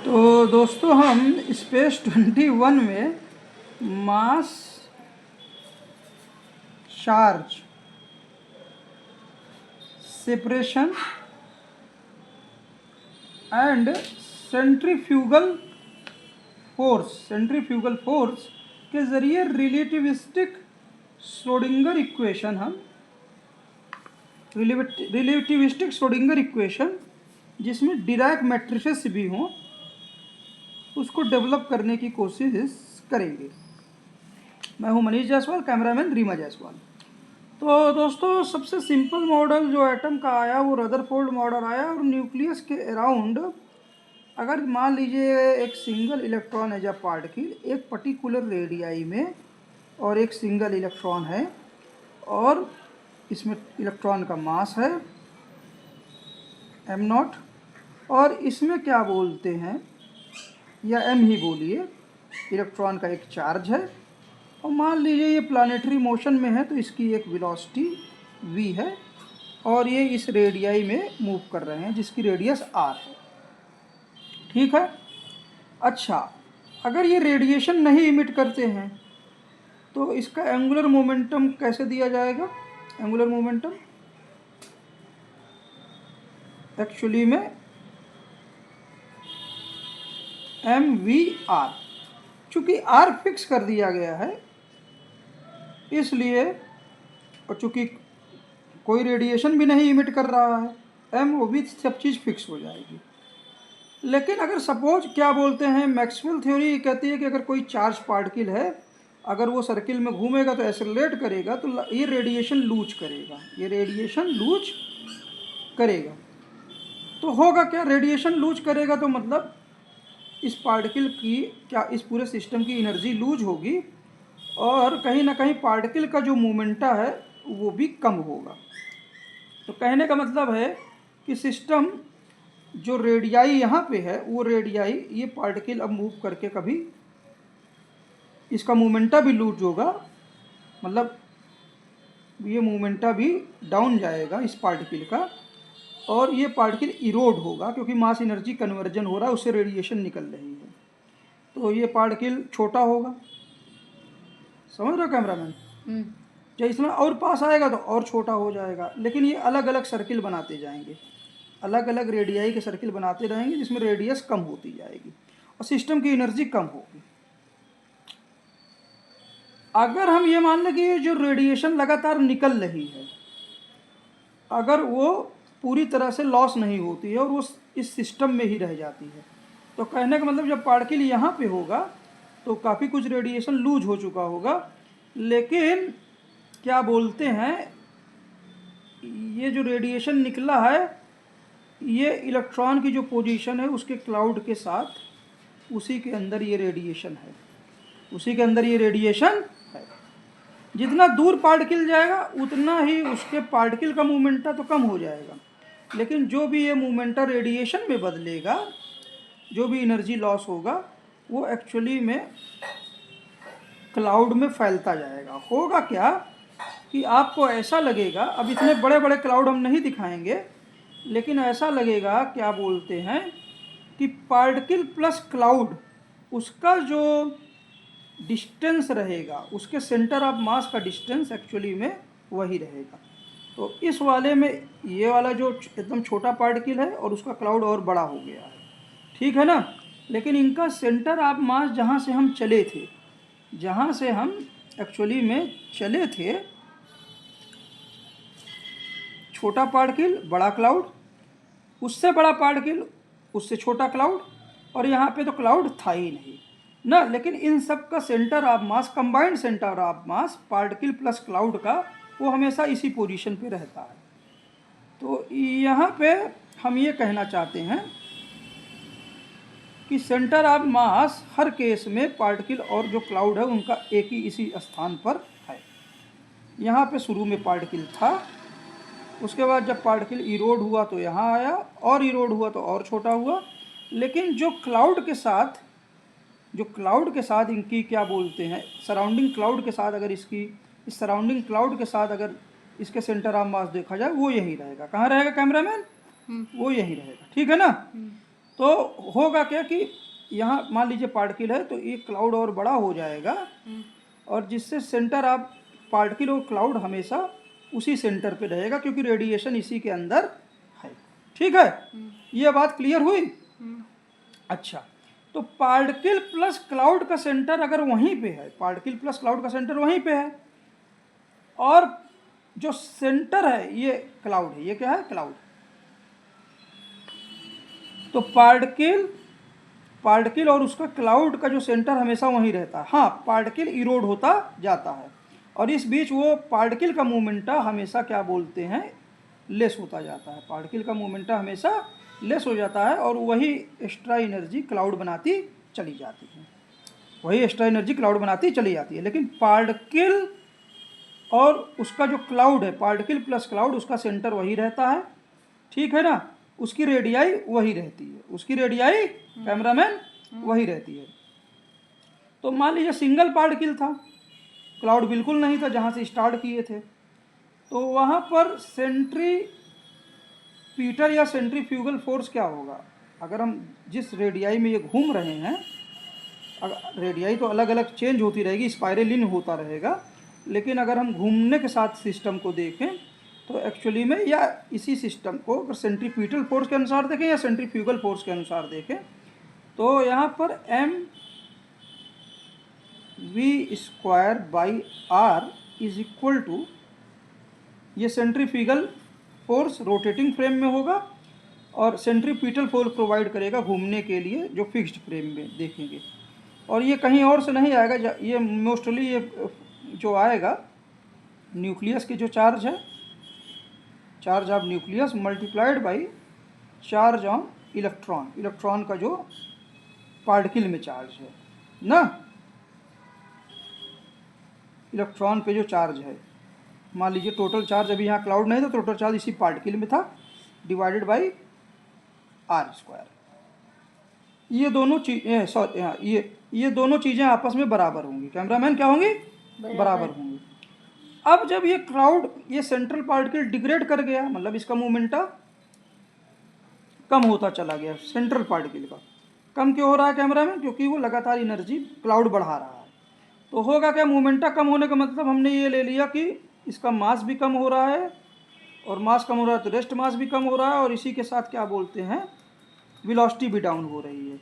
तो दोस्तों हम स्पेस 21 में मास charge separation and centrifugal force के ज़रिए रिलेटिविस्टिक श्रोडिंगर इक्वेशन जिसमें डिराक मैट्रिसेस भी हों उसको डेवलप करने की कोशिश करेंगे। मैं हूं मनीष जायसवाल, कैमरामैन रीमा जायसवाल। तो दोस्तों सबसे सिंपल मॉडल जो एटम का आया वो रदरफोर्ड मॉडल आया और न्यूक्लियस के अराउंड अगर मान लीजिए एक single electron as a particle एक पर्टिकुलर रेडियाई में और एक सिंगल इलेक्ट्रॉन है और इसमें इलेक्ट्रॉन का मास है m0 और इसमें क्या बोलते हैं या m ही बोलिए, इलेक्ट्रॉन का एक चार्ज है और मान लीजिए ये प्लानेटरी मोशन में है तो इसकी एक वेलोसिटी v है और ये इस रेडियाई में मूव कर रहे हैं जिसकी रेडियस r है। ठीक है। अच्छा, अगर ये रेडिएशन नहीं इमिट करते हैं तो इसका एंगुलर मोमेंटम कैसे दिया जाएगा? एंगुलर मोमेंटम एक्चुअली में mvr, चूँकि r फिक्स कर दिया गया है इसलिए, और चूँकि कोई रेडिएशन भी नहीं इमिट कर रहा है m वो भी सब चीज़ फिक्स हो जाएगी। लेकिन अगर सपोज क्या बोलते हैं मैक्सवेल थ्योरी कहती है कि अगर कोई चार्ज पार्टिकल है अगर वो सर्किल में घूमेगा तो एक्सेलरेट करेगा तो ये रेडिएशन लूज करेगा। तो होगा क्या? रेडिएशन लूज करेगा तो मतलब इस पार्टिकल की क्या इस पूरे सिस्टम की एनर्जी लूज होगी और कहीं ना कहीं पार्टिकल का जो मोमेंटा है वो भी कम होगा। तो कहने का मतलब है कि सिस्टम जो रेडियाई यहाँ पे है वो रेडियाई ये पार्टिकल अब मूव करके कभी इसका मोमेंटा भी लूज होगा, मतलब ये मोमेंटा भी डाउन जाएगा इस पार्टिकल का और ये पार्टिकल इरोड होगा क्योंकि मास एनर्जी कन्वर्जन हो रहा है, उससे रेडिएशन निकल रही है तो ये पार्टिकल छोटा होगा। समझ रहे हो कैमरामैन? जब इसमें और पास आएगा तो और छोटा हो जाएगा। लेकिन ये अलग अलग सर्किल बनाते जाएंगे, अलग अलग रेडियाई के सर्किल बनाते रहेंगे जिसमें रेडियस कम होती जाएगी और सिस्टम की एनर्जी कम होगी। अगर हम ये मान लें कि ये जो रेडिएशन लगातार निकल रही है अगर वो पूरी तरह से लॉस नहीं होती है और वो इस सिस्टम में ही रह जाती है तो कहने का मतलब जब पार्टिकल यहाँ पे होगा तो काफ़ी कुछ रेडिएशन लूज हो चुका होगा, लेकिन क्या बोलते हैं ये जो रेडिएशन निकला है ये इलेक्ट्रॉन की जो पोजीशन है उसके क्लाउड के साथ उसी के अंदर ये रेडिएशन है, है। जितना दूर पार्टिकल जाएगा उतना ही उसके पार्टिकल का मोमेंटा तो कम हो जाएगा, लेकिन जो भी ये मोमेंटा रेडिएशन में बदलेगा, जो भी एनर्जी लॉस होगा वो एक्चुअली में क्लाउड में फैलता जाएगा। होगा क्या कि आपको ऐसा लगेगा, अब इतने बड़े बड़े क्लाउड हम नहीं दिखाएंगे, लेकिन ऐसा लगेगा क्या बोलते हैं कि पार्टिकल प्लस क्लाउड उसका जो डिस्टेंस रहेगा, उसके सेंटर ऑफ मास का डिस्टेंस एक्चुअली में वही रहेगा। तो इस वाले में ये वाला जो एकदम छोटा पार्टिकल है और उसका क्लाउड और बड़ा हो गया है, ठीक है ना। लेकिन इनका सेंटर ऑफ मास जहाँ से हम एक्चुअली में चले थे, छोटा पार्टिकल बड़ा क्लाउड, उससे बड़ा पार्टिकल उससे छोटा क्लाउड, और यहाँ पे तो क्लाउड था ही नहीं ना। लेकिन इन सब का centre of mass, combined centre of mass particle plus cloud का, वो हमेशा इसी पोजीशन पे रहता है। तो यहाँ पे हम ये कहना चाहते हैं कि centre of mass her case में पार्टिकल और जो क्लाउड है उनका एक ही इसी स्थान पर है। यहाँ पे शुरू में पार्टिकल था, उसके बाद जब पार्टिकल इरोड हुआ तो यहाँ आया और इरोड हुआ तो और छोटा हुआ। लेकिन जो क्लाउड के साथ इनकी क्या बोलते हैं सराउंडिंग क्लाउड के साथ, अगर इस सराउंडिंग क्लाउड के साथ अगर इसके सेंटर ऑफ मास देखा जाए वो यही रहेगा। कहाँ रहेगा कैमरामैन? वो यही रहेगा, ठीक है ना। तो होगा क्या कि यहाँ मान लीजिए पार्टिकल है तो एक क्लाउड और बड़ा हो जाएगा, और जिससे सेंटर आप पार्टिकल और क्लाउड हमेशा उसी सेंटर पे रहेगा, क्योंकि रेडिएशन इसी के अंदर है। ठीक है, ये बात क्लियर हुई। अच्छा, तो पार्टिकल प्लस क्लाउड का सेंटर अगर वहीं पे है, पार्टिकल प्लस क्लाउड का सेंटर वहीं पे है, और जो सेंटर है ये क्लाउड है, ये क्या है, क्लाउड। तो पार्टिकल और उसका क्लाउड का जो सेंटर हमेशा वहीं रहता है। हाँ, पार्टिकल इरोड होता जाता है, और इस बीच वो पार्टिकल का मोमेंटा हमेशा क्या बोलते हैं, लेस होता जाता है। पार्टिकल का मोमेंटा हमेशा लेस हो जाता है, और वही एक्स्ट्रा एनर्जी क्लाउड बनाती चली जाती है, वही एक्स्ट्रा एनर्जी क्लाउड बनाती चली जाती है। लेकिन पार्टिकल और उसका जो क्लाउड है, पार्टिकल प्लस क्लाउड, उसका सेंटर वही रहता है। ठीक है ना, उसकी रेडियाई वही रहती है, उसकी रेडियाई कैमरामैन वही रहती है। तो मान लीजिए सिंगल पार्टिकल था, क्लाउड बिल्कुल नहीं था जहाँ से स्टार्ट किए थे, तो वहाँ पर सेंट्रीपीटल या सेंट्रीफ्यूगल फोर्स क्या होगा, अगर हम जिस रेडियाई में ये घूम रहे हैं, अगर रेडियाई तो अलग अलग चेंज होती रहेगी, स्पाइरलिन होता रहेगा, लेकिन अगर हम घूमने के साथ सिस्टम को देखें तो एक्चुअली में, या इसी सिस्टम को अगर सेंट्रीपीटल फोर्स के अनुसार देखें या सेंट्रीफ्यूगल फोर्स के अनुसार देखें, तो यहाँ पर mv² इज इक्वल टू, ये सेंट्रीफ्यूगल फोर्स रोटेटिंग फ्रेम में होगा, और सेंट्रीपीटल फोर्स प्रोवाइड करेगा घूमने के लिए, जो फिक्स्ड फ्रेम में देखेंगे। और ये कहीं और से नहीं आएगा, ये मोस्टली ये जो आएगा न्यूक्लियस के जो चार्ज है, charge of nucleus multiplied by charge on electron, electron का जो पार्टिकल में चार्ज है ना, इलेक्ट्रॉन पे जो चार्ज है, मान लीजिए टोटल चार्ज, अभी यहाँ क्लाउड नहीं था, टोटल चार्ज इसी पार्टिकल में था, डिवाइडेड बाई r²। ये दोनों चीज़ें, सॉरी, ये दोनों चीज़ें आपस में बराबर होंगी, कैमरामैन क्या होंगी, बराबर होंगी। अब जब ये क्लाउड, ये सेंट्रल पार्टिकल डिग्रेड कर गया, मतलब इसका मोमेंटा कम होता चला गया, सेंट्रल पार्टिकल का कम क्यों हो रहा है कैमरामैन, क्योंकि वो लगातार एनर्जी क्लाउड बढ़ा रहा है। तो होगा क्या, मोमेंटा कम होने का मतलब हमने ये ले लिया कि इसका मास भी कम हो रहा है, और मास कम हो रहा है तो रेस्ट मास भी कम हो रहा है, और इसी के साथ क्या बोलते हैं, वेलोसिटी भी डाउन हो रही है।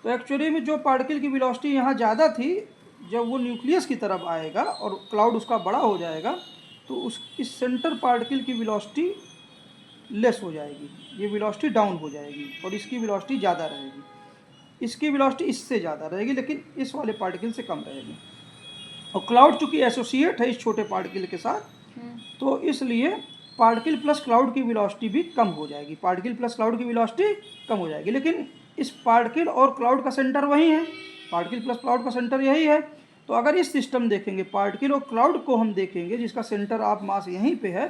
तो एक्चुअली में जो पार्टिकल की वेलोसिटी यहाँ ज़्यादा थी, जब वो न्यूक्लियस की तरफ आएगा और क्लाउड उसका बड़ा हो जाएगा, तो उस इस सेंटर पार्टिकल की वेलोसिटी लेस हो जाएगी, ये वेलोसिटी डाउन हो जाएगी, और इसकी वेलोसिटी ज़्यादा रहेगी, इसकी वेलोसिटी इससे ज़्यादा रहेगी, लेकिन इस वाले पार्टिकल से कम रहेगी। और क्लाउड चूँकि एसोसिएट है इस छोटे पार्टिकल के साथ, तो इसलिए पार्टिकल प्लस क्लाउड की वेलोसिटी भी कम हो जाएगी, पार्टिकल प्लस क्लाउड की वेलोसिटी कम हो जाएगी। लेकिन इस पार्टिकल और क्लाउड का सेंटर वही है, पार्टिकल प्लस क्लाउड का सेंटर यही है। तो अगर इस सिस्टम देखेंगे, पार्टिकल और क्लाउड को हम देखेंगे जिसका सेंटर ऑफ मास यहीं पे है,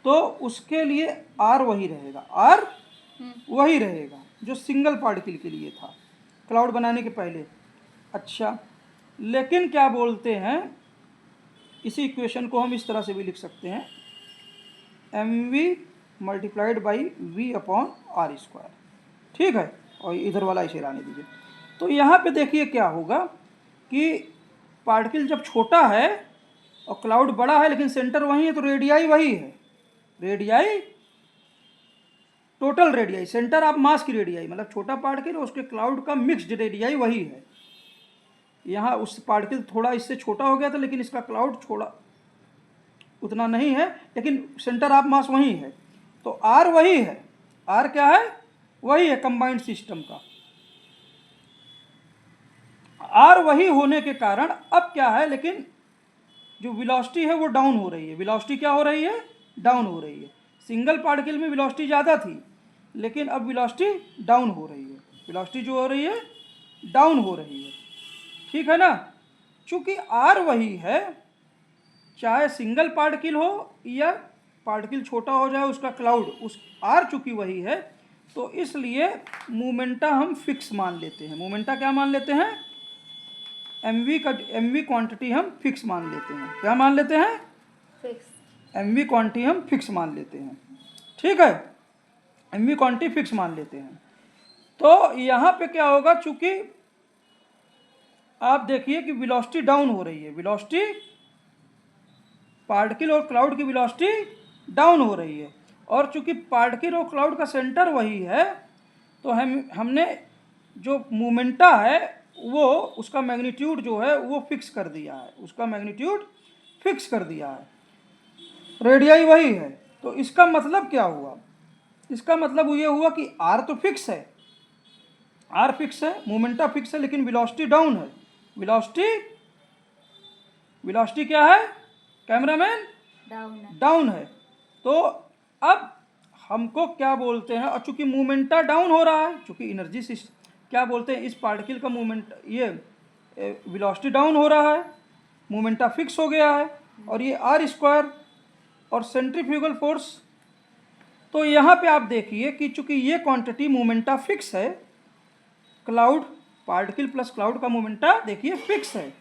तो उसके लिए आर वही रहेगा, आर वही रहेगा जो सिंगल पार्टिकल के लिए था क्लाउड बनाने के पहले। अच्छा, लेकिन क्या बोलते हैं, इसी इक्वेशन को हम इस तरह से भी लिख सकते हैं, mv मल्टीप्लाइड बाई v/r²। ठीक है, और इधर वाला इसे लाने दीजिए। तो यहाँ पे देखिए क्या होगा कि पार्टिकल जब छोटा है और क्लाउड बड़ा है, लेकिन सेंटर वही है, तो रेडियाई वही है, radii, total radii, centre of mass की रेडियाई, मतलब छोटा पार्टिकल और उसके क्लाउड का मिक्स्ड रेडियाई वही है। यहाँ उस पार्टिकल थोड़ा इससे छोटा हो गया था, लेकिन इसका क्लाउड छोड़ा उतना नहीं है, लेकिन सेंटर ऑफ मास वही है, तो आर वही है, आर क्या है, वही है कंबाइंड सिस्टम का। आर वही होने के कारण अब क्या है, लेकिन जो वेलोसिटी है वो डाउन हो रही है, वेलोसिटी क्या हो रही है, डाउन हो रही है। सिंगल पार्टिकल में वेलोसिटी ज़्यादा थी, लेकिन अब वेलोसिटी डाउन हो रही है, वेलोसिटी जो हो रही है डाउन हो रही है। ठीक है ना, चूँकि आर वही है, चाहे सिंगल पार्टिकल हो या पार्टिकल छोटा हो जाए उसका क्लाउड, उस आर चूँकि वही है, तो इसलिए मोमेंटा हम फिक्स मान लेते हैं। मोमेंटा क्या मान लेते हैं, mv क्वांटिटी हम फिक्स मान लेते हैं। क्या मान लेते हैं, फिक्स, mv क्वांटिटी हम फिक्स मान लेते हैं। ठीक है, mv क्वांटिटी फिक्स मान लेते हैं। तो यहाँ पे क्या होगा, चूंकि आप देखिए कि वेलोसिटी डाउन हो रही है, वेलोसिटी पार्टिकल और क्लाउड की वेलोसिटी डाउन हो रही है, और चूंकि पार्टिकल और क्लाउड का सेंटर वही है, तो हमने जो मोमेंटा है वो उसका मैग्नीट्यूड जो है वो फिक्स कर दिया है, उसका मैग्नीट्यूड फिक्स कर दिया है, रेडियाई वही है। तो इसका मतलब क्या हुआ, इसका मतलब ये हुआ कि आर तो फिक्स है, आर फिक्स है, मोमेंटा फिक्स है, लेकिन वेलोसिटी डाउन है। वेलोसिटी क्या है कैमरामैन, डाउन है। तो अब हमको क्या बोलते हैं, और चूंकि मोमेंटा डाउन हो रहा है, चूंकि एनर्जी सिस्टम क्या बोलते हैं, इस पार्टिकल का मोमेंट, ये वेलोसिटी डाउन हो रहा है, मोमेंटा फिक्स हो गया है, और ये आर स्क्वायर और सेंट्रीफ्यूगल फोर्स। तो यहाँ पे आप देखिए कि चूंकि ये क्वांटिटी मोमेंटा फिक्स है, क्लाउड पार्टिकल प्लस क्लाउड का मोमेंटा देखिए फिक्स है,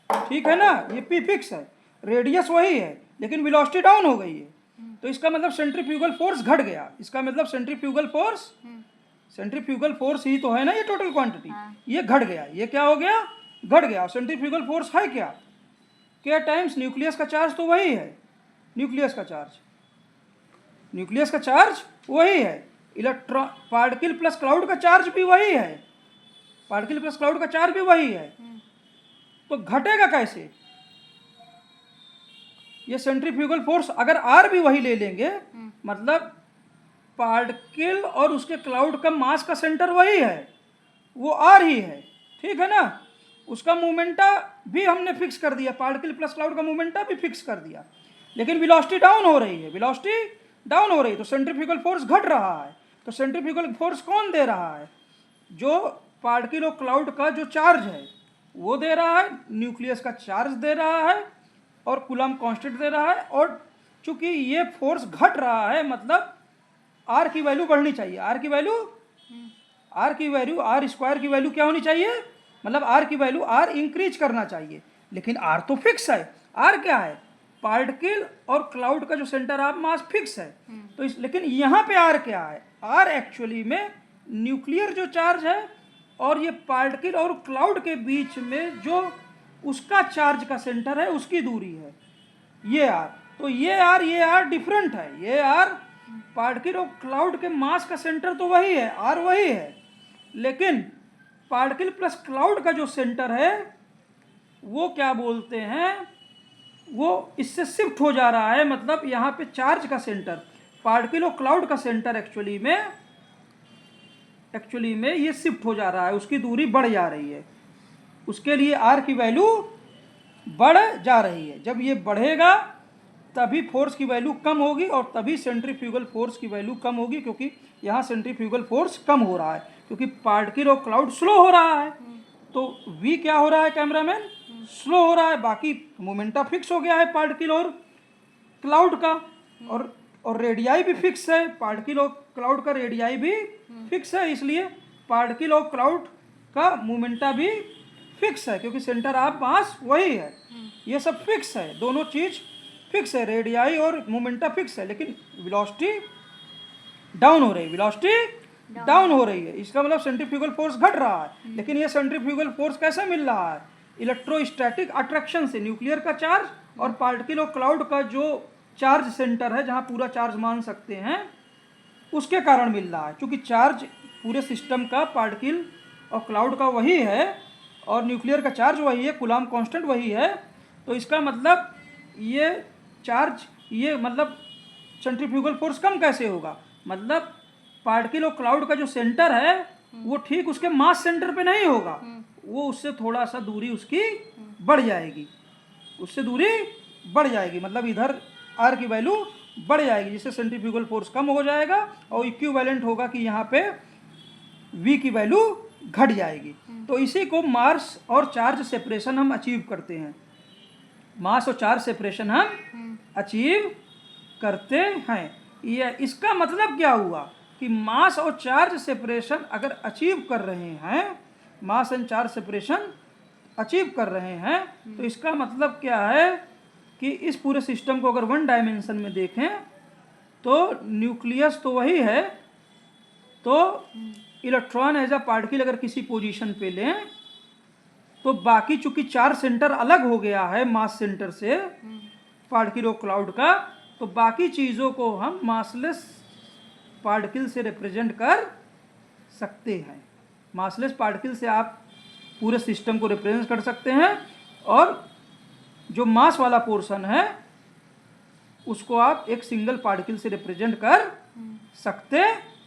ठीक है ना, ये पी फिक्स है, रेडियस वही है, लेकिन वेलोसिटी डाउन हो गई है। तो इसका मतलब सेंट्रीफ्यूगल फोर्स घट गया, इसका मतलब सेंट्रीफ्यूगल फोर्स ही तो है ना ये टोटल क्वांटिटी, ये घट गया, ये क्या हो गया, घट गया। सेंट्रीफ्यूगल फोर्स है क्या, के टाइम्स न्यूक्लियस का चार्ज तो वही है, न्यूक्लियस का चार्ज वही है, इलेक्ट्रॉन पार्टिकल प्लस क्लाउड का चार्ज भी वही है, पार्टिकल प्लस क्लाउड का चार्ज भी वही है, तो घटेगा कैसे, ये सेंट्रीफ्यूगल फोर्स अगर आर भी वही ले लेंगे, मतलब पार्टिकल और उसके क्लाउड का मास का सेंटर वही है, वो आर ही है, ठीक है ना, उसका मोमेंटा भी हमने फिक्स कर दिया, पार्टिकल प्लस क्लाउड का मोमेंटा भी फिक्स कर दिया, लेकिन वेलोसिटी डाउन हो रही है, वेलोसिटी डाउन हो रही है, तो सेंट्रीफ्यूगल फोर्स घट रहा है। तो सेंट्रीफ्यूगल फोर्स कौन दे रहा है, जो पार्टिकल और क्लाउड का जो चार्ज है वो दे रहा है, न्यूक्लियस का चार्ज दे रहा है, और कूलम कांस्टेंट दे रहा है, और चूंकि ये फोर्स घट रहा है, मतलब आर की वैल्यू बढ़नी चाहिए, आर स्क्वायर की वैल्यू क्या होनी चाहिए, मतलब आर की वैल्यू आर इंक्रीज करना चाहिए, लेकिन आर तो फिक्स है, आर क्या है, पार्टिकल और क्लाउड का जो सेंटर ऑफ मास फिक्स है, तो लेकिन यहाँ पे आर क्या है, आर एक्चुअली में न्यूक्लियर जो चार्ज है और ये पार्टिकल और क्लाउड के बीच में जो उसका चार्ज का सेंटर है उसकी दूरी है, ये आर। तो ये आर डिफरेंट है, ये आर पार्टिकल और क्लाउड के मास का सेंटर तो वही है, आर वही है, लेकिन पार्टिकल प्लस क्लाउड का जो सेंटर है वो क्या बोलते हैं, वो इससे शिफ्ट हो जा रहा है, मतलब यहाँ पे चार्ज का सेंटर, पार्टिकल और क्लाउड का सेंटर एक्चुअली में ये शिफ्ट हो जा रहा है, उसकी दूरी बढ़ जा रही है, उसके लिए आर की वैल्यू बढ़ जा रही है। जब ये बढ़ेगा तभी फोर्स की वैल्यू कम होगी, और तभी सेंट्रीफ्यूगल फोर्स की वैल्यू कम होगी, क्योंकि यहाँ सेंट्रीफ्यूगल फोर्स कम हो रहा है, क्योंकि पार्टिकल और क्लाउड स्लो हो रहा है, तो वी क्या हो रहा है कैमरामैन, स्लो हो रहा है, बाकी मोमेंटा फिक्स हो गया है पार्टिकल और क्लाउड का, और रेडियाई भी फिक्स है, पार्टिकल और क्लाउड का रेडियाई भी फिक्स है, इसलिए पार्टिकल और क्लाउड का मोमेंटा भी फिक्स है, क्योंकि सेंटर ऑफ मास वही है, ये सब फिक्स है, दोनों चीज फिक्स है, रेडियाई और मोमेंटा फिक्स है, लेकिन वेलोसिटी डाउन हो रही है, इसका मतलब सेंट्रीफ्यूगल फोर्स घट रहा है, लेकिन ये सेंट्रीफ्यूगल फोर्स कैसे मिल रहा है, इलेक्ट्रोस्टैटिक अट्रैक्शन से, न्यूक्लियर का चार्ज और पार्टिकल और क्लाउड का जो चार्ज सेंटर है जहाँ पूरा चार्ज मान सकते हैं उसके कारण मिल रहा है, क्योंकि चार्ज पूरे सिस्टम का पार्टिकल और क्लाउड का वही है, और न्यूक्लियर का चार्ज वही है, कूलम कांस्टेंट वही है, तो इसका मतलब ये चार्ज, ये मतलब सेंट्रीफ्यूगल फोर्स कम कैसे होगा, मतलब पार्टिकल और क्लाउड का जो सेंटर है वो ठीक उसके मास सेंटर पे नहीं होगा, वो उससे थोड़ा सा दूरी उसकी बढ़ जाएगी, मतलब इधर आर की वैल्यू बढ़ जाएगी, जिससे सेंट्रीफ्यूगल फोर्स कम हो जाएगा, और इक्विवेलेंट होगा कि यहाँ पे वी की वैल्यू घट जाएगी। तो इसी को मास और चार्ज सेपरेशन हम अचीव करते हैं, मास और चार्ज सेपरेशन हम अचीव करते हैं। ये इसका मतलब क्या हुआ कि मास और चार्ज सेपरेशन अगर अचीव कर रहे हैं, mass and charge separation achieve कर रहे हैं, तो इसका मतलब क्या है कि इस पूरे सिस्टम को अगर वन डायमेंशन में देखें तो न्यूक्लियस तो वही है, तो इलेक्ट्रॉन एज अ पार्टिकल अगर किसी पोजीशन पे लें तो बाकी चूंकि 4 सेंटर अलग हो गया है मास सेंटर से पार्टिकल और क्लाउड का, तो बाकी चीज़ों को हम मासलेस पार्टिकल से रिप्रेजेंट कर सकते हैं। मासलेस पार्टिकल से आप पूरे सिस्टम को रिप्रेजेंट कर सकते हैं और जो मास वाला पोर्शन है उसको आप एक सिंगल पार्टिकल से रिप्रेजेंट कर सकते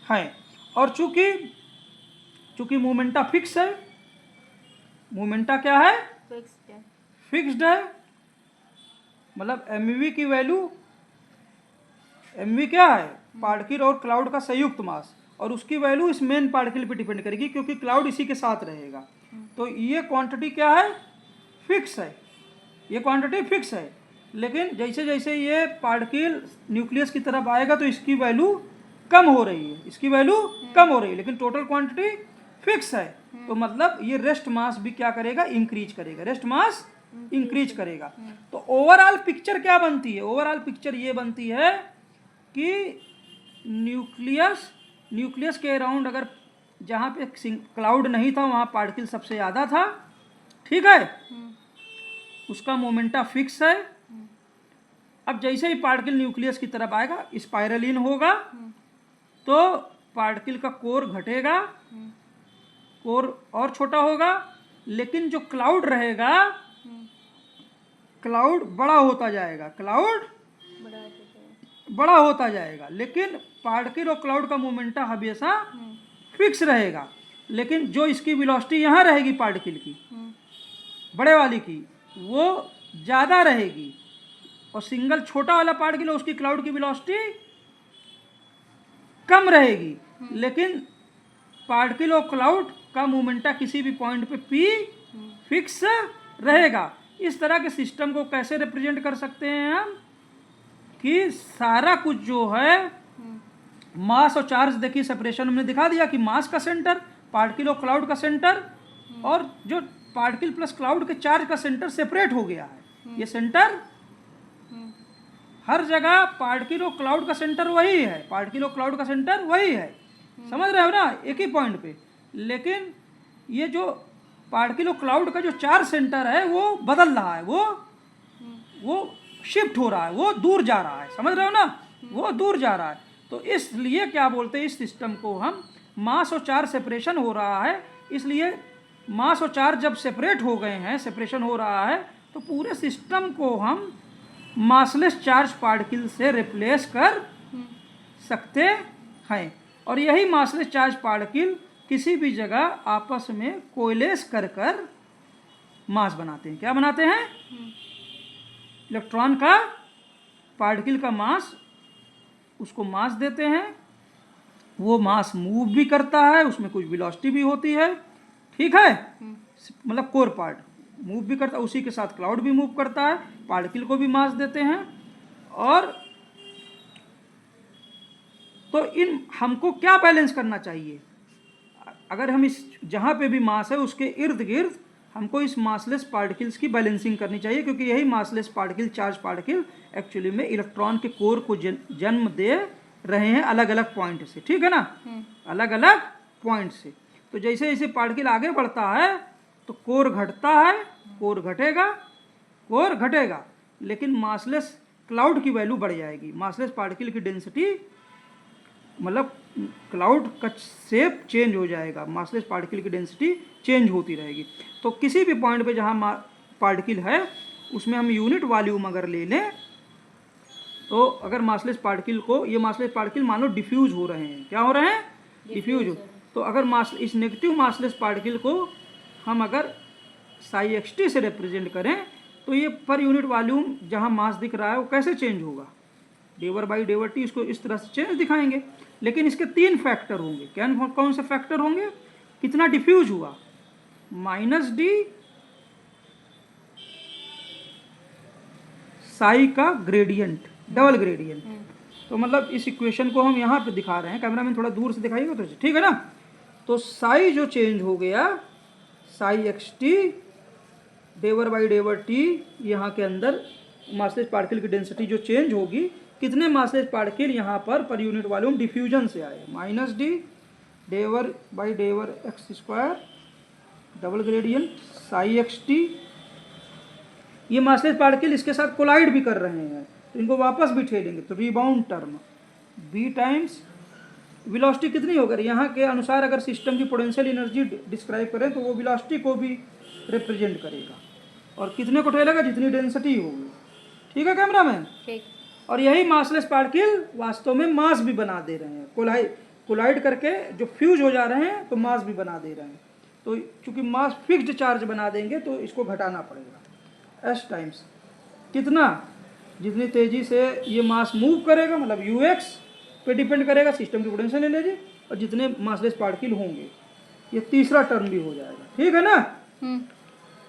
हैं। और चूंकि मोमेंटा फिक्स है, मोमेंटा क्या है? फिक्स्ड है। मतलब एमवी की वैल्यू, एमवी क्या है? पार्टिकल और क्लाउड का संयुक्त मास, और उसकी वैल्यू इस मेन पार्टिकल पे डिपेंड करेगी क्योंकि क्लाउड इसी के साथ रहेगा। तो ये क्वांटिटी क्या है? फिक्स है। ये क्वांटिटी फिक्स है, लेकिन जैसे जैसे ये पार्टिकल न्यूक्लियस की तरफ आएगा तो इसकी वैल्यू कम हो रही है, इसकी वैल्यू कम हो रही है, लेकिन टोटल क्वांटिटी फिक्स है। तो मतलब ये रेस्ट मास भी क्या करेगा? इंक्रीज करेगा, रेस्ट मास इंक्रीज करेगा। तो ओवरऑल पिक्चर क्या बनती है? ओवरऑल पिक्चर ये बनती है कि न्यूक्लियस के अराउंड अगर जहाँ पे क्लाउड नहीं था वहाँ पार्टिकल सबसे ज़्यादा था, ठीक है, उसका मोमेंटा फिक्स है। अब जैसे ही पार्टिकल न्यूक्लियस की तरफ आएगा स्पाइरल इन होगा तो पार्टिकल का कोर घटेगा, कोर और छोटा होगा, लेकिन जो क्लाउड रहेगा क्लाउड बड़ा होता जाएगा, क्लाउड बड़ा होता जाएगा, लेकिन पार्टिकल और क्लाउड का मोमेंटा हमेशा फिक्स रहेगा। लेकिन जो इसकी वेलोसिटी यहाँ रहेगी पार्टिकल की, बड़े वाली की, वो ज़्यादा रहेगी, और सिंगल छोटा वाला पार्टिकल है उसकी क्लाउड की वेलोसिटी कम रहेगी, लेकिन पार्टिकल और क्लाउड का मोमेंटा किसी भी पॉइंट पे पी फिक्स रहेगा। इस तरह के सिस्टम को कैसे रिप्रेजेंट कर सकते हैं हम? कि सारा कुछ जो है मास और चार्ज, देखिए सेपरेशन हमने दिखा दिया कि मास का सेंटर, पार्टिकल और क्लाउड का सेंटर, और जो पार्टिकल प्लस क्लाउड के चार्ज का सेंटर सेपरेट हो गया है। ये सेंटर हर जगह पार्टिकल और क्लाउड का सेंटर वही है, पार्टिकल और क्लाउड का सेंटर वही है, समझ रहे हो ना, एक ही पॉइंट पे। लेकिन ये जो पार्टिकल और क्लाउड का जो चार्ज सेंटर है वो बदल रहा है, वो शिफ्ट हो रहा है, वो दूर जा रहा है, समझ रहे हो ना, वो दूर जा रहा है। तो इसलिए क्या बोलते हैं, इस सिस्टम को हम मास और चार्ज सेपरेशन हो रहा है, इसलिए मास और चार्ज जब सेपरेट हो गए हैं, सेपरेशन हो रहा है, तो पूरे सिस्टम को हम मासलेस चार्ज पार्टिकल से रिप्लेस कर सकते हैं। और यही मासलेस चार्ज पार्टिकल किसी भी जगह आपस में कोलेस कर कर मास बनाते हैं। क्या बनाते हैं? इलेक्ट्रॉन का पार्टिकल का मास, उसको मास देते हैं, वो मास मूव भी करता है, उसमें कुछ वेलोसिटी भी होती है, ठीक है, मतलब कोर पार्ट मूव भी करता है, उसी के साथ क्लाउड भी मूव करता है, पार्टिकल को भी मास देते हैं। और तो इन हमको क्या बैलेंस करना चाहिए? अगर हम इस जहाँ पे भी मास है उसके इर्द गिर्द हमको इस मासलेस पार्टिकल्स की बैलेंसिंग करनी चाहिए, क्योंकि यही massless particle, charge particle actually में इलेक्ट्रॉन के कोर को जन्म दे रहे हैं अलग अलग पॉइंट से, ठीक है ना, अलग अलग पॉइंट से। तो जैसे जैसे पार्टिकल आगे बढ़ता है तो कोर घटता है, कोर घटेगा, कोर घटेगा, लेकिन मासलेस क्लाउड की वैल्यू बढ़ जाएगी, मासलेस पार्टिकल की डेंसिटी, मतलब क्लाउड का शेप चेंज हो जाएगा, मासलेस पार्टिकल की डेंसिटी चेंज होती रहेगी। तो किसी भी पॉइंट पे जहाँ पार्टिकल है उसमें हम यूनिट वॉल्यूम अगर ले लें, तो अगर मासलेस पार्टिकल को, ये मासलेस पार्टिकल मान लो डिफ्यूज हो रहे हैं, क्या हो रहे हैं? डिफ्यूज हो। तो अगर इस नेगेटिव मासलेस पार्टिकल को हम अगर साई एक्सटी से रिप्रेजेंट करें तो ये पर यूनिट वॉल्यूम जहाँ मास दिख रहा है वो कैसे चेंज होगा? डेवर बाई डेवर टी, इसको इस तरह से चेंज दिखाएंगे। लेकिन इसके 3 फैक्टर होंगे। क्या कौन से फैक्टर होंगे? कितना डिफ्यूज हुआ, -d साई का ग्रेडियंट, डबल ग्रेडियंट। तो मतलब इस इक्वेशन को हम यहाँ पे दिखा रहे हैं, कैमरा में थोड़ा दूर से दिखाइएगा तो ठीक है ना। तो साई जो चेंज हो गया, साई एक्सटी डेवर बाई डेवर टी, यहाँ के अंदर मासलेस पार्टिकल की डेंसिटी जो चेंज होगी, कितने मासलेस पार्टिकल यहाँ पर यूनिट वॉल्यूम डिफ्यूजन से आए, -d डेवर बाई डेवर X square double gradient psi X T. ये मासलेस पार्टिकल इसके साथ कोलाइड भी कर रहे हैं तो इनको वापस भी ठेलेंगे तो rebound term B times velocity कितनी होगी यहाँ के अनुसार, अगर सिस्टम की पोटेंशियल एनर्जी डिस्क्राइब करें तो वो वेलोसिटी को भी रिप्रेजेंट करेगा और कितने को ठेलेगा, जितनी डेंसिटी होगी। ठीक है कैमरा मैन? ठीक। और यही मासलेस पार्टिकल वास्तव में मास भी बना दे रहे हैं, कोलाइड करके जो फ्यूज हो जा रहे हैं तो मास भी बना दे रहे हैं। तो चूंकि मास फिक्स्ड चार्ज बना देंगे तो इसको घटाना पड़ेगा एस टाइम्स कितना, जितनी तेज़ी से ये मास मूव करेगा मतलब यू एक्स पे डिपेंड करेगा सिस्टम की पोटेंशियल एनर्जी, और जितने मासलेस पार्टिकल होंगे। ये तीसरा टर्म भी हो जाएगा। ठीक है ना?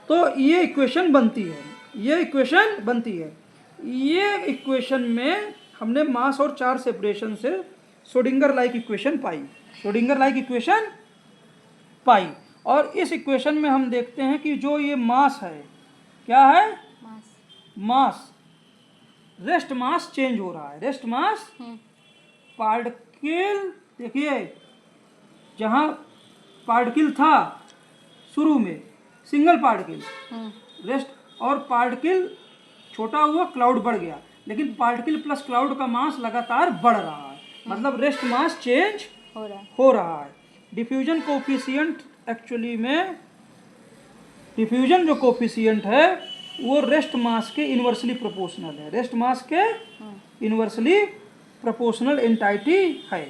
तो ये इक्वेशन बनती है, ये इक्वेशन बनती है। ये इक्वेशन में हमने मास और चार्ज सेपरेशन से श्रोडिंगर लाइक इक्वेशन पाई, श्रोडिंगर लाइक इक्वेशन पाई। और इस इक्वेशन में हम देखते हैं कि जो ये मास है, क्या है? मास, रेस्ट मास चेंज हो रहा है। रेस्ट मास पार्टिकल, देखिए जहाँ पार्टिकल था शुरू में सिंगल पार्टिकल रेस्ट, और पार्टिकल छोटा हुआ क्लाउड बढ़ गया, लेकिन पार्टिकल प्लस क्लाउड का मास लगातार बढ़ रहा है, मतलब रेस्ट मास चेंज हो रहा है। डिफ्यूजन कोफिशिएंट एक्चुअली में, डिफ्यूजन जो कोफिशिएंट है वो रेस्ट मास के इन्वर्सली प्रोपोर्शनल है, रेस्ट मास के इन्वर्सली प्रोपोर्शनल एंटाइटी है।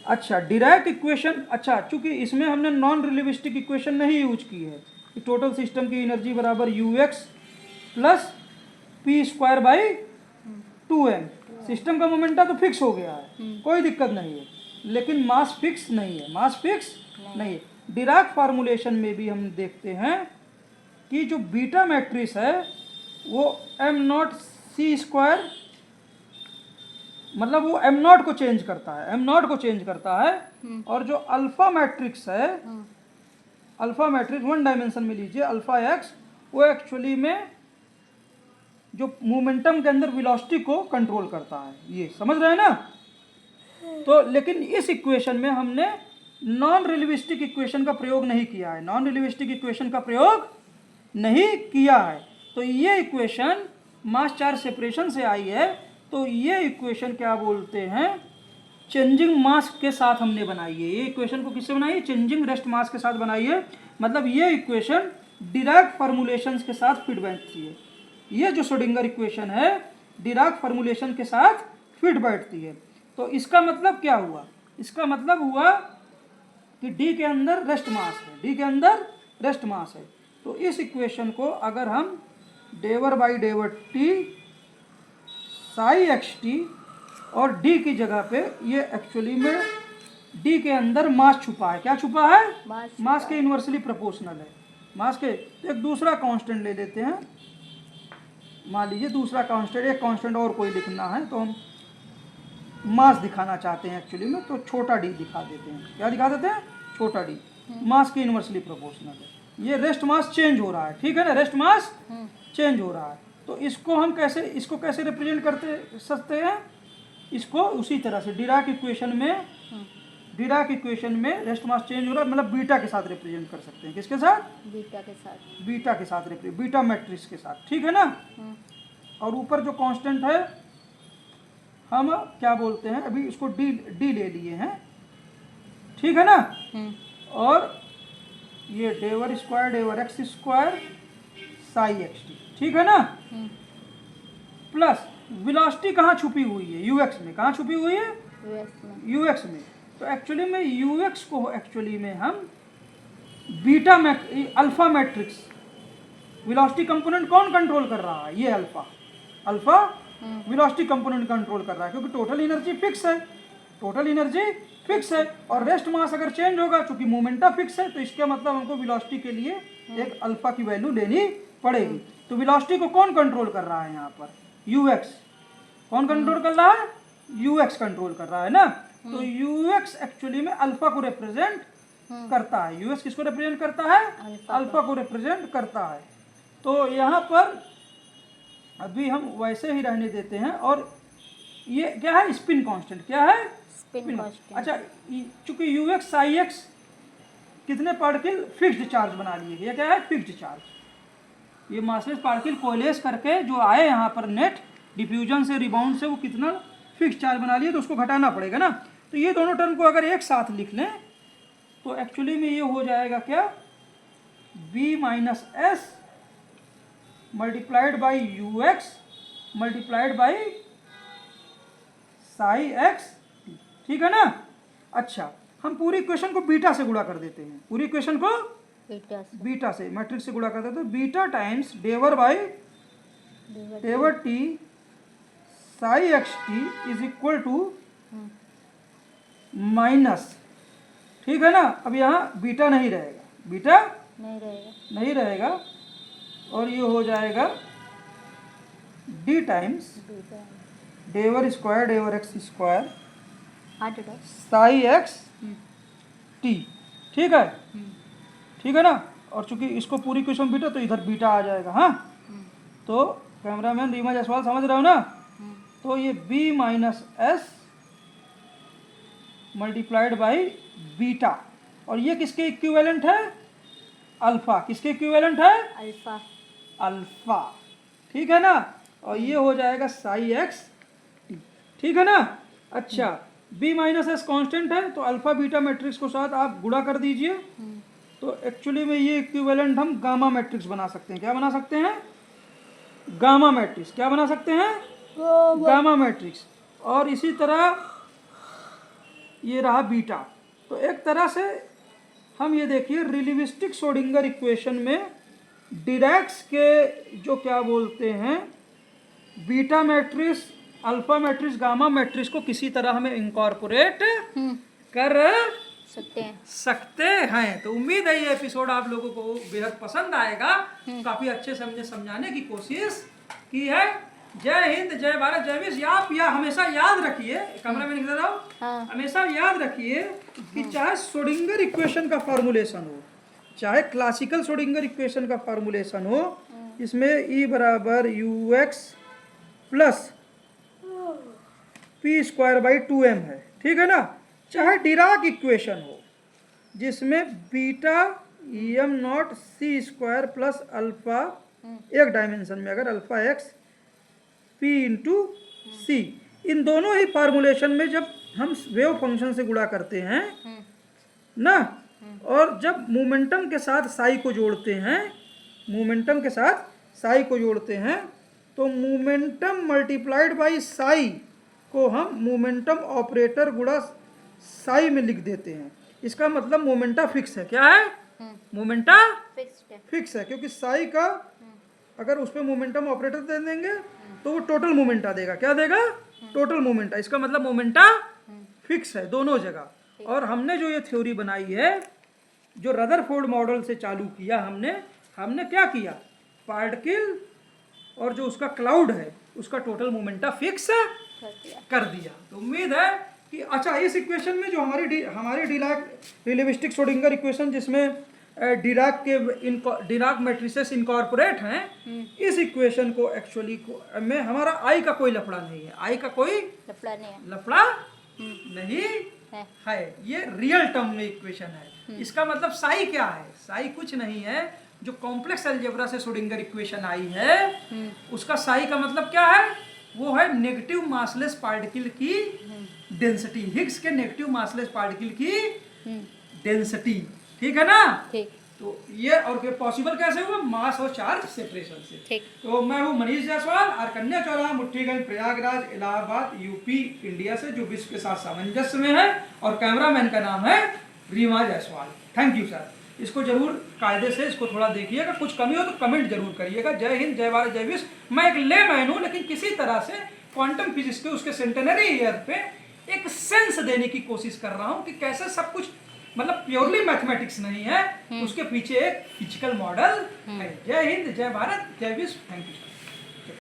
अच्छा, डिराक इक्वेशन, अच्छा चूंकि इसमें हमने नॉन रिलेटिविस्टिक इक्वेशन नहीं यूज की है कि टोटल सिस्टम की एनर्जी बराबर you x plus P square by 2m। System का मोमेंटा तो फिक्स हो गया है, कोई दिक्कत नहीं है, लेकिन मास फिक्स नहीं है, मास फिक्स नहीं है। डिराक फार्मूलेशन में भी हम देखते हैं कि जो बीटा मैट्रिक्स है वो एम नॉट सी स्क्वायर, मतलब वो एम नॉट को चेंज करता है, एम नॉट को चेंज करता है। और जो अल्फा मैट्रिक्स है, अल्फा मैट्रिक्स वन डायमेंशन में लीजिए, अल्फा एक्स, वो एक्चुअली में जो मोमेंटम के अंदर वेलोसिटी को कंट्रोल करता है। ये समझ रहे हैं ना? तो लेकिन इस इक्वेशन में हमने नॉन रिलेटिविस्टिक इक्वेशन का प्रयोग नहीं किया है, नॉन रिलेटिविस्टिक इक्वेशन का प्रयोग नहीं किया है। तो ये इक्वेशन मास चार्ज सेपरेशन से आई है, तो ये इक्वेशन क्या बोलते हैं, चेंजिंग मास के साथ हमने बनाई है। ये इक्वेशन को किससे बनाई है? चेंजिंग रेस्ट मास के साथ बनाई है। मतलब ये इक्वेशन डिराक फार्मूलेशंस के साथ फिट बैठती है। ये जो श्रोडिंगर इक्वेशन है डिराक फार्मूलेशन के साथ फिट बैठती है। तो इसका मतलब क्या हुआ? इसका मतलब हुआ कि डी के अंदर रेस्ट मास है, डी के अंदर रेस्ट मास है। तो इस इक्वेशन को अगर हम डेवर बाई डेवर टी साई एक्स टी और डी की जगह पे, ये एक्चुअली में डी के अंदर मास छुपा है। क्या छुपा है? मास के इन्वर्सली प्रोपोर्शनल है, मास के। तो एक दूसरा कांस्टेंट ले लेते हैं, मान लीजिए दूसरा कांस्टेंट, एक कांस्टेंट और कोई लिखना है तो हम मास दिखाना चाहते हैं एक्चुअली में, तो छोटा डी दिखा देते हैं। क्या दिखा देते हैं? छोटा डी। मास के इन्वर्सली प्रोपोर्शनल है। ये रेस्ट मास चेंज हो रहा है, ठीक है ना? रेस्ट मास चेंज हो रहा है। तो इसको हम कैसे, इसको कैसे रिप्रेजेंट करते सकते हैं? इसको उसी तरह से डिराक इक्वेशन में, डिराक इक्वेशन में रेस्ट मास चेंज हो रहा है, मतलब बीटा के साथ रिप्रेजेंट कर सकते हैं। किसके साथ? बीटा के साथ, बीटा के साथ रिप्रेजेंट, बीटा मैट्रिक्स के साथ, ठीक है ना? और ऊपर जो कांस्टेंट है हम क्या बोलते हैं, अभी इसको डी ले लिए हैं, ठीक है ना? और ये डेवर स्क्वायर डेवर X square psi X T, ठीक है ना? प्लस वेलोसिटी कहाँ छुपी हुई है? यूएक्स में। कहाँ छुपी हुई है? यूएक्स में। तो एक्चुअली में यूएक्स को एक्चुअली में हम beta alpha matrix, velocity component कौन कंट्रोल कर रहा है? ये alpha, alpha velocity component control कर रहा है, क्योंकि टोटल एनर्जी फिक्स है, टोटल एनर्जी फिक्स है। और रेस्ट मास अगर चेंज होगा, चूंकि मोमेंटा फिक्स है, तो इसका मतलब हमको वेलोसिटी के लिए एक अल्फा की वैल्यू लेनी पड़ेगी। तो वेलोसिटी को कौन कंट्रोल कर रहा है यहाँ पर? यूएक्स। कौन कंट्रोल कर रहा है? यूएक्स कंट्रोल कर रहा है ना? तो यूएक्स एक्चुअली में अल्फा को रिप्रेजेंट करता है। यूएक्स किसको रिप्रेजेंट करता है? अल्फा को रिप्रेजेंट करता है। तो यहाँ पर अभी हम वैसे ही रहने देते हैं। और ये क्या है? Spin constant. क्या है? Spin constant. अच्छा, चूंकि यू एक्स आई एक्स कितने पार्टिकल फिक्स्ड चार्ज बना लिए, ये क्या है, फिक्स्ड चार्ज। ये मासलेस पार्टिकल कोलेस करके जो आए यहाँ पर नेट डिफ्यूजन से रिबाउंड से, वो कितना फिक्स्ड चार्ज बना लिए, तो उसको घटाना पड़ेगा ना। तो ये दोनों टर्म को अगर एक साथ लिख लें तो एक्चुअली में ये हो जाएगा क्या, v minus S multiplied by you x multiplied by Sai x, ठीक है ना। अच्छा, हम पूरी इक्वेशन को बीटा से गुणा कर देते हैं, पूरी इक्वेशन को बीटा से मैट्रिक्स से गुणा कर देते हैं। बीटा टाइम्स डेवर बाई डेवर T psi X T is equal to minus, ठीक है ना। अब यहाँ बीटा नहीं रहेगा, बीटा नहीं रहेगा और ये हो जाएगा डी टाइम्स डेवर स्क्वायर डेवर X square psi X T, ठीक है, ठीक है ना। और चूंकि इसको पूरी क्वेश्चन बीटा, तो इधर बीटा आ जाएगा। हाँ, तो कैमरामैन रीमा जायसवाल समझ रहे हो ना। तो ये b minus S multiplied by beta, और ये किसके इक्विवेलेंट है, अल्फा। किसके इक्विवेलेंट है, अल्फा, ठीक है ना। और ये हो जाएगा साई एक्स, ठीक है ना। अच्छा, b माइनस एस कॉन्स्टेंट है, तो अल्फा बीटा मैट्रिक्स को साथ आप गुणा कर दीजिए, तो एक्चुअली में ये इक्विवेलेंट हम गामा मैट्रिक्स बना सकते हैं। क्या बना सकते हैं, गामा मैट्रिक्स। क्या बना सकते हैं, गामा मैट्रिक्स। और इसी तरह ये रहा बीटा। तो एक तरह से हम ये देखिए, रिलेटिविस्टिक श्रोडिंगर इक्वेशन में डिरैक्स के जो क्या बोलते हैं, beta matrix, alpha matrix, gamma matrix को किसी तरह हमें इनकॉर्पोरेट कर सकते हैं। तो उम्मीद है ये एपिसोड आप लोगों को बेहद पसंद आएगा। काफी अच्छे से समझाने की कोशिश की है। जय हिंद, जय भारत, जय विश्व। आप या हमेशा याद रखिए, कमरे में निकल रहा हूँ, हमेशा याद रखिए कि चाहे श्रोडिंगर इक्वेशन का फॉर्मूलेशन हो, चाहे क्लासिकल श्रोडिंगर इक्वेशन का फॉर्मूलेशन हो, इसमें E बराबर you x plus P square by 2m है, ठीक है ना। चाहे डिराक इक्वेशन हो जिसमें beta M naught C square plus alpha एक डायमेंशन में, अगर alpha X P into C, इन दोनों ही फार्मूलेशन में जब हम वेव फंक्शन से गुणा करते हैं ना, और जब मोमेंटम के साथ साई को जोड़ते हैं, मोमेंटम के साथ साई को जोड़ते हैं, तो मोमेंटम मल्टीप्लाइड बाई साई को हम मोमेंटम ऑपरेटर गुणा साई में लिख देते हैं। इसका मतलब मोमेंटा फिक्स है। क्या है, मोमेंटा फिक्स है, क्योंकि साई का अगर उस पर मोमेंटम ऑपरेटर दे देंगे तो वो टोटल मोमेंटा देगा। क्या देगा, टोटल मोमेंटा। इसका मतलब मोमेंटा फिक्स है दोनों जगह। और हमने जो ये थ्योरी बनाई है, जो रदरफोर्ड मॉडल से चालू किया हमने क्या किया, पार्टिकल और जो उसका क्लाउड है उसका टोटल मोमेंटा फिक्स कर दिया। तो उम्मीद है कि अच्छा, इस इक्वेशन में जो हमारी डिराक रिलेटिविस्टिक श्रोडिंगर इक्वेशन जिसमें डिराक मैट्रिसेस इनकॉर्पोरेट हैं, इस इक्वेशन को एक्चुअली में हमारा आई का कोई लफड़ा नहीं है, आई का कोई लफड़ा नहीं है। ये रियल टर्म में इक्वेशन है। इसका मतलब साई क्या है, साई कुछ नहीं है, जो कॉम्प्लेक्स अलजेब्रा से श्रोडिंगर इक्वेशन आई है उसका साई का मतलब क्या है, वो है नेगेटिव मासलेस पार्टिकल की डेंसिटी, हिग्स के नेगेटिव मासलेस पार्टिकल की डेंसिटी, ठीक है ना। ठीक। तो ये और पॉसिबल कैसे हुआ, मास और चार्ज सेपरेशन से। ठीक। तो मैं हूँ मनीष जायसवाल और कन्या चौराहा मुट्ठीगंज प्रयागराज इलाहाबाद यूपी इंडिया से, जो विश्व के साथ सामंजस्य में है, और कैमरामैन का नाम है Reema Jaiswal. Thank you sir. इसको जरूर कायदे से इसको थोड़ा देखिएगा, कुछ कमी हो तो कमेंट जरूर करिएगा। जय हिंद, जय भारत, जय विश्व। मैं एक लेमैन हूँ, लेकिन किसी तरह से क्वांटम फिजिक्स के उसके सेंटेनरी ईयर पे एक सेंस देने की कोशिश कर रहा हूँ कि कैसे सब कुछ, मतलब प्योरली मैथमेटिक्स नहीं है, उसके पीछे एक फिजिकल मॉडल है। जय हिंद, जय भारत, जय विश्व। Thank you.